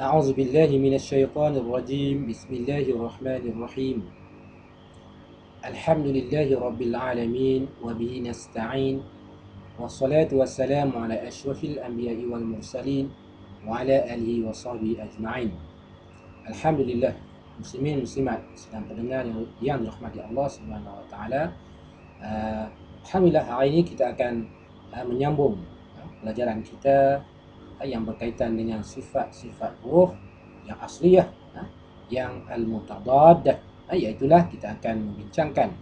أعوذ بالله من الشيطان الرجيم بسم الله الرحمن الرحيم الحمد لله رب العالمين وبه نستعين والصلاة والسلام على أشرف الأنبياء والمرسلين وعلى آله وصحبه أجمعين. Alhamdulillah, muslimin muslimat sedang pendengar yang dirahmati Allah Subhanahu wa taala. Alhamdulillah, hari ini kita akan menyambung pelajaran kita yang berkaitan dengan sifat-sifat huruf yang asliyah, yang al-mutadad, iaitulah kita akan membincangkan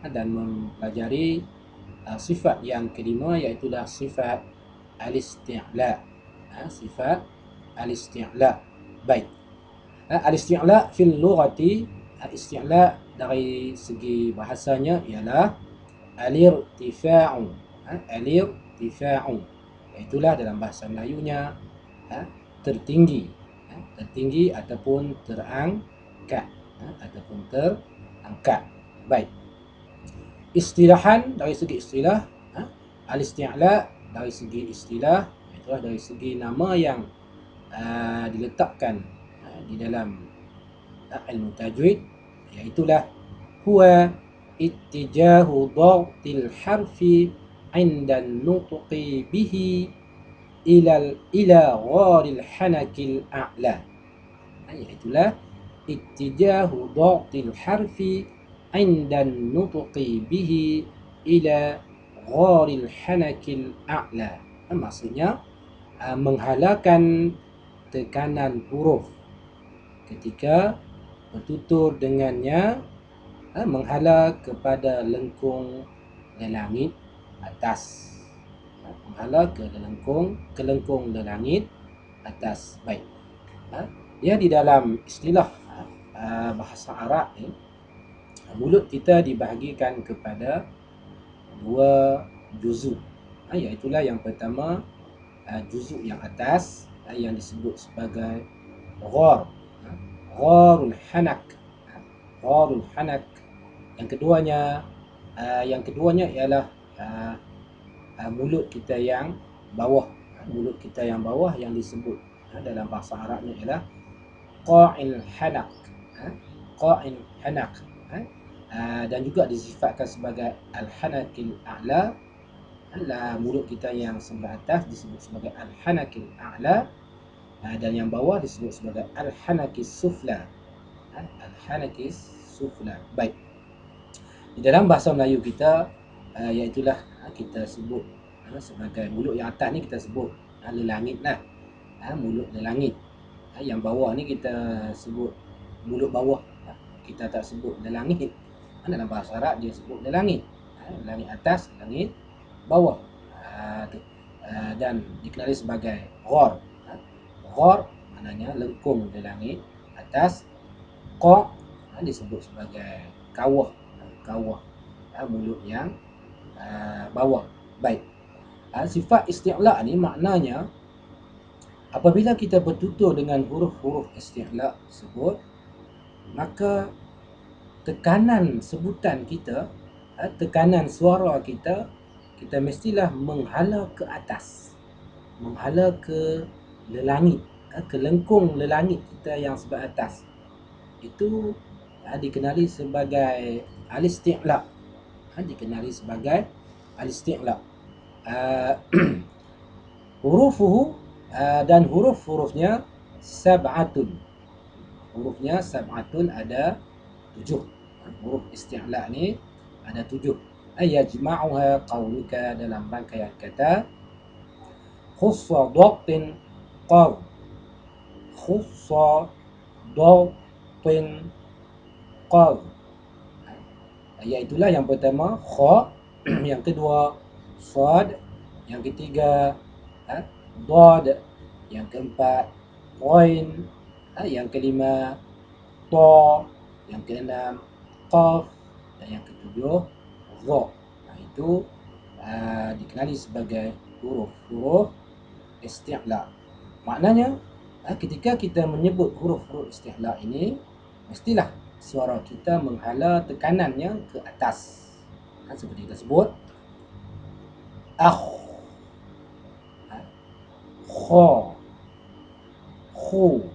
dan mempelajari sifat yang kelima, iaitulah sifat al-isti'la. Sifat al-isti'la. Baik. Al-isti'la fil lughati, al-isti'la dari segi bahasanya ialah al-irtifa'u. Al-irtifa'u, itulah dalam bahasa Melayunya tertinggi, tertinggi ataupun terangkat, Baik. Istilahan, dari segi istilah, al-isti'la dari segi istilah, itulah dari segi nama yang diletakkan di dalam ilmu tajwid, iaitulah huwa ittijahu dhagtil harfi 'inda an-nutqi bihi ila gharil hanakil a'la. Iaitulah ittijahu dhagtil harfi 'inda an-nutqi bihi ila gharil hanakil a'la. Maksudnya menghalakan tekanan huruf ketika bertutur dengannya, menghala kepada lengkung lelangit atas, menghala ke lengkung lelangit atas. Baik. Dia di dalam istilah bahasa Arab ni, mulut kita dibahagikan kepada dua juzuk, iaitulah yang pertama juzuk yang atas yang disebut sebagai ghar, gharul hanak, gharul hanak. Yang keduanya ialah mulut kita yang bawah, mulut kita yang bawah yang disebut dalam bahasa Arabnya ialah qa'il hanak, qa'il hanak, dan juga disifatkan sebagai al-hanakil a'la. Mulut kita yang sebelah atas disebut sebagai al-hanakil a'la, dan yang bawah disebut sebagai al-hanakis sufla, al-hanakis sufla. Baik. Di dalam bahasa Melayu kita, iaitulah kita sebut sebagai mulut yang atas ni kita sebut lelangit lah, mulut lelangit. Yang bawah ni kita sebut mulut bawah, kita tak sebut lelangit. Dalam bahasa Arab dia sebut lelangit, lelangit atas, lelangit bawah, dan dikenali sebagai ghar. Ghar maknanya lengkung lelangit atas. Qa disebut sebagai kawah, mulut yang bawah. Baik. Sifat isti'la ni maknanya apabila kita bertutur dengan huruf-huruf isti'la tersebut, maka tekanan sebutan kita, tekanan suara kita mestilah menghala ke atas, menghala ke lelangit, ke lengkung lelangit kita yang sebelah atas. Itu dikenali sebagai al-isti'la, dikenali sebagai al-isti'la. Hurufuhu, dan huruf-hurufnya sab'atun, hurufnya sab'atun, ada 7. Huruf isti'la ni ada 7. Yajma'uha qawluka, dalam rangkaian kata khussa dhaqtin qaw, khussa dhaqtin qaw, iaitulah yang pertama kha, yang kedua sad, yang ketiga dad, yang keempat ghain, yang kelima ta, yang keenam qaf, dan yang ketujuh dha. Itu dikenali sebagai huruf-huruf isti'la. Maknanya ketika kita menyebut huruf-huruf isti'la ini, mestilah suara kita menghala tekanannya ke atas, seperti kita sebut akh, kha, khu,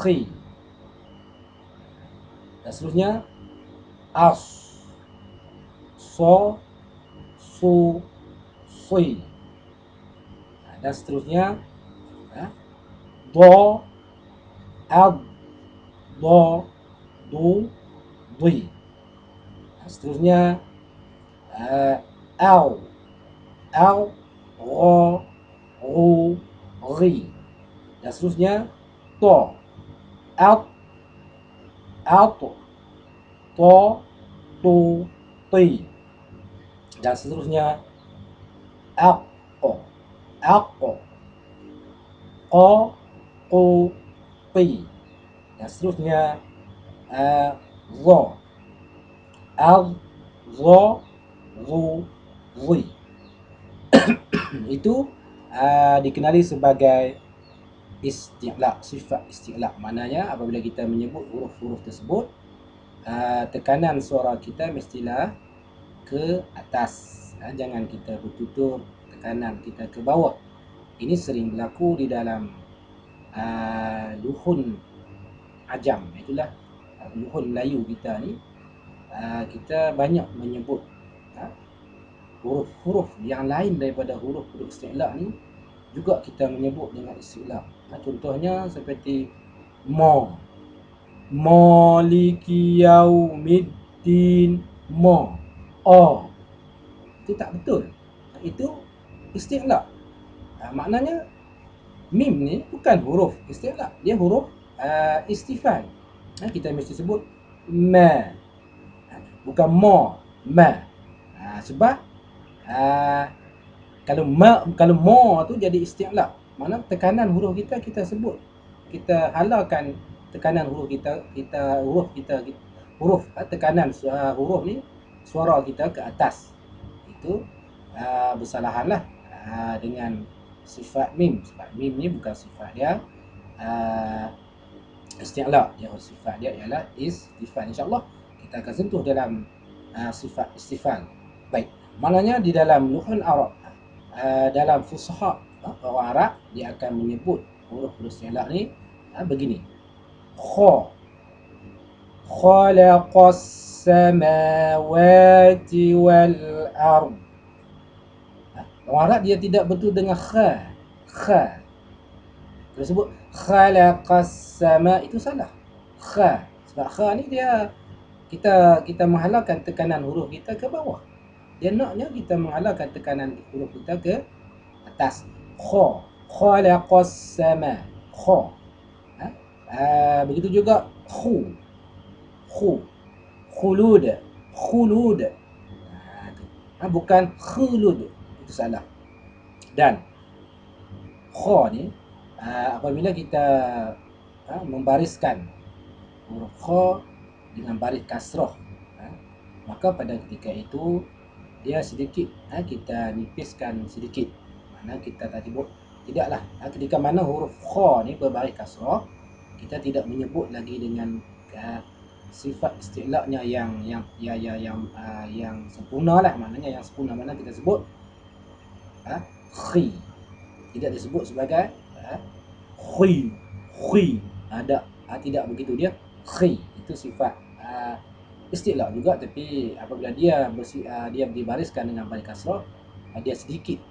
khi. Dan seterusnya as, so, su, si. Dan seterusnya do, ad, do, du, di. Dan seterusnya al, ro, ru, ri. Dan seterusnya to, at, to, tu, ti. Dan seterusnya aqo, q, qu, pi. Dan seterusnya zo, zo, ru, ri. Itu dikenali sebagai isti'la, sifat isti'la. Maknanya apabila kita menyebut huruf-huruf tersebut, tekanan suara kita mestilah ke atas, jangan kita bertutur tekanan kita ke bawah. Ini sering berlaku di dalam luhun ajam, itulah luhun Melayu kita ni. Kita banyak menyebut huruf-huruf yang lain daripada huruf-huruf isti'la ni juga kita menyebut dengan isti'la. Contohnya seperti maliki yaumiddin, itu tak betul, itu isti'la. Maknanya mim ni bukan huruf isti'la, dia huruf istifal. Kita mesti sebut ma, bukan ma. Sebab kalau mo tu jadi isti'la, mana tekanan huruf kita sebut, kita halalkan tekanan huruf tekanan huruf ni, suara kita ke atas. Itu bersalahanlah dengan sifat mim. Sebab mim ni bukan sifat dia isti'la, dia sifat dia ialah istifal. InsyaAllah kita akan sentuh dalam sifat istifal. Baik, maknanya di dalam luhun Arab, dalam fusaha orang Arab, dia akan menyebut huruf-huruf isti'la ni begini: khalaqas samawati wal ard. Orang Arab dia tidak betul dengan kha. Kalau sebut khalaqas sama, itu salah. Kha, sebab kha ni dia kita menghalalkan tekanan huruf kita ke bawah. Dia naknya kita menghalalkan tekanan huruf kita ke atas. Khalaqas sama, kha. Begitu juga khulud, bukan khulud, itu salah. Dan kha ni apabila kita membariskan huruf kha dengan baris kasrah, maka pada ketika itu dia sedikit kita nipiskan sedikit. Mana kita tadi tidaklah ketika mana huruf kha ni berbaris kasrah, kita tidak menyebut lagi dengan sifat isti'la'nya yang sempurna lah. Maknanya yang sempurna mana kita sebut khi, tidak disebut sebagai khi. Tidak begitu, dia khi. Itu sifat isti'la juga, tapi apabila dia dibariskan dengan baris kasrah, dia sedikit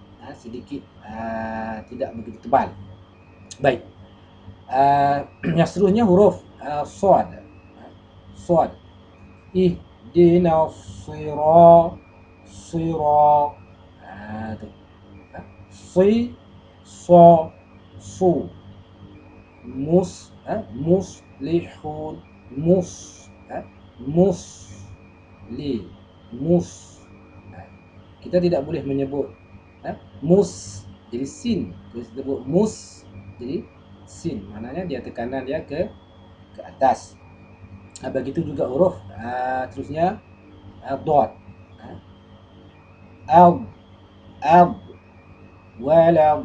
tidak begitu tebal. Baik, yang seterusnya huruf sad. Ihdinas sirat, si, so, su. Muslihun, kita tidak boleh menyebut mus jadi sin. Kita sebut mus jadi sin, maknanya dia tekanan dia ke atas. Begitu juga huruf terusnya dad, wala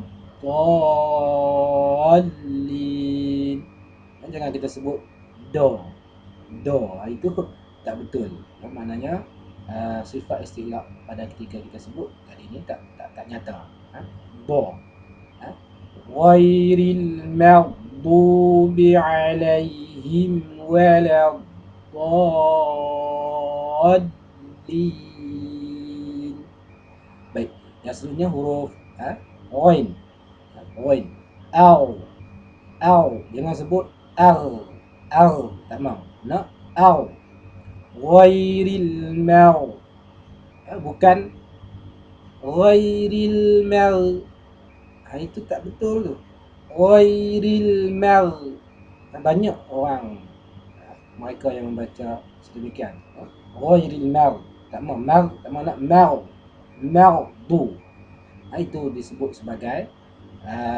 dallin. Jangan kita sebut do, itu tak betul. Maknanya sifat isti'la pada ketika kita sebut tadi ni tak nyata. Do, ghairil maghdubi alaihim waladdallin. Baik, yang seterusnya huruf ghain. Ghain. Au, jangan sebut tak mau. Nak au. Ghairil mau. Bukan ghairil mau. Itu tak betul tu. Ghairil mau. Banyak orang mereka yang membaca sedemikian. Ghairil mau. Tak mau nak mau. Maghdu. Itu disebut sebagai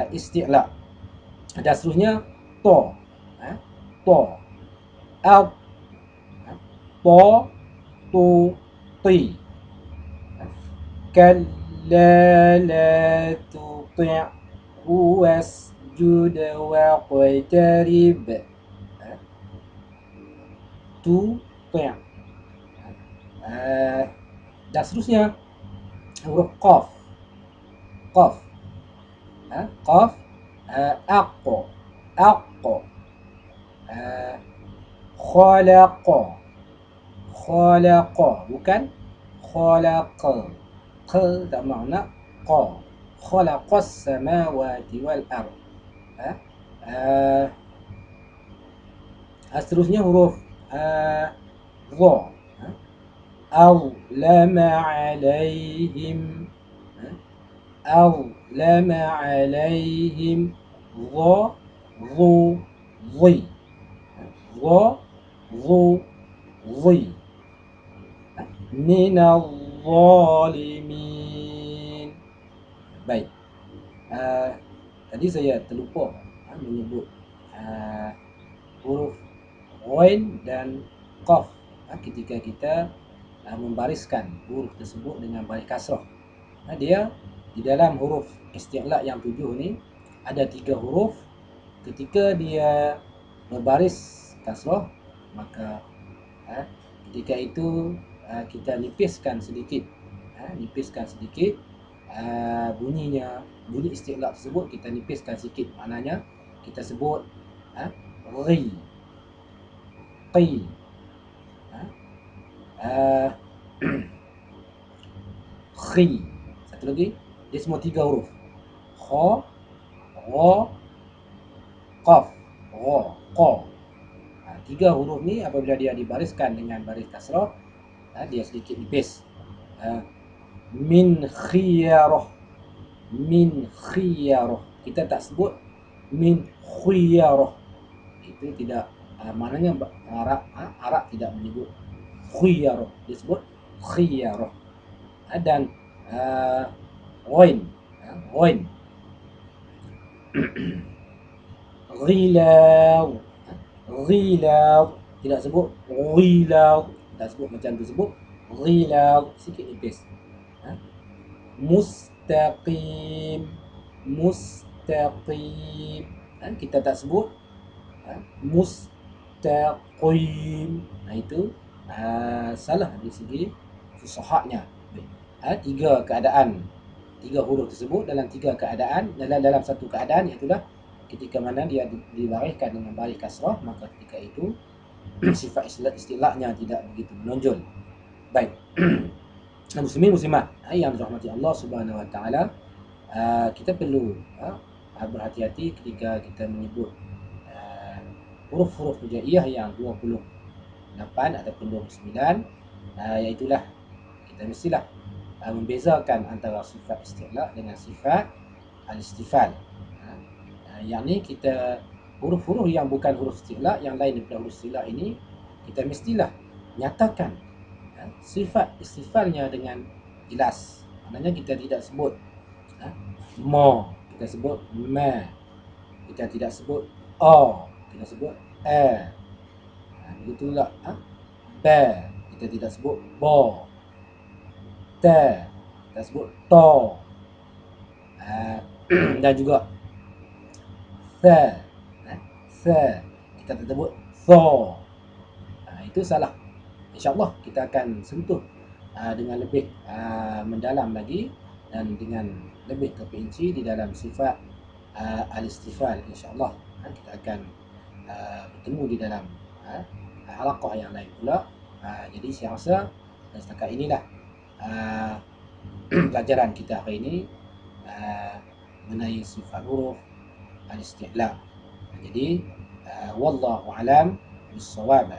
isti'la. Dan seterusnya to. To. Al. To. Tu. Ti. Kalla la tuti'hu wasjud waqtarib. Tuti'. Dan seterusnya huruf qaf. Qaf. Qaf. Aqqa. Aqqa. Khalaqa. Khalaqa. Bukan khalaqa. Qa tak makna qa. Khalaqas samawati wal ard. Seterusnya huruf dha. Awlama alaihim. Awlama alaihim. Dha. Dhu. Dhi. Dha. Dhu. Dhi. Minal zalimin. Baik. Tadi saya terlupa menyebut huruf ghain dan qaf ketika kita membariskan huruf tersebut dengan baris kasrah. Dia di dalam huruf isti'la yang 7 ni ada 3 huruf. Ketika dia berbaris kasrah, maka ketika itu kita nipiskan sedikit, bunyinya, bunyi isti'la tersebut kita nipiskan sedikit. Maknanya kita sebut ri, qi, khi. Satu lagi, dia semua 3 huruf. Kha, ra, qaf, ra, qa. 3 huruf ni apabila dia dibariskan dengan baris kasrah, dia sedikit nipis. Min khiyarah. Min khiyarah. Kita tak sebut min khiyarah. Itu tidak, maknanya Arab tidak menyebut khiyarah, dia sebut khiyarah. Dan ghain. Ghain. Ghilaw. Ghilaw. Tidak sebut ghilaw. Tak sebut macam tu, sebut ghilaw. Sikit nipis. Mustaqim. Mustaqim. Kita tak sebut mustaqim. Itu salah dari segi fusahanya. 3 keadaan, 3 huruf tersebut dalam 3 keadaan. Dalam satu keadaan, iaitulah ketika mana dia dibariskan dengan baris kasrah, maka ketika itu sifat isti'la'nya tidak begitu menonjol. Baik. Muslimin muslimat yang dirahmati Allah Subhanahu wa taala, kita perlu berhati-hati ketika kita menyebut huruf-huruf hijaiyah yang 28 ataupun 29. Iaitulah kita mestilah membezakan antara sifat isti'la dengan sifat al-istifal. Yang ni kita huruf-huruf yang bukan huruf isti'la, yang lain daripada huruf isti'la ini, kita mestilah nyatakan sifat istifalnya dengan jelas. Maknanya kita tidak sebut ma, kita sebut ma. Kita tidak sebut a, kita sebut a. Begitulah ba, kita tidak sebut ba. Ta, kita sebut ta. Dan juga tha, kita tak sebut tha. Itu salah. InsyaAllah kita akan sentuh dengan lebih mendalam lagi dan dengan lebih terperinci di dalam sifat al-istifal, insyaAllah. Kita akan bertemu di dalam halaqah yang lain pula. Jadi saya rasa setakat inilah pelajaran kita hari ini mengenai sifat huruf al-isti'la. Jadi wallahu alam bis-shawab.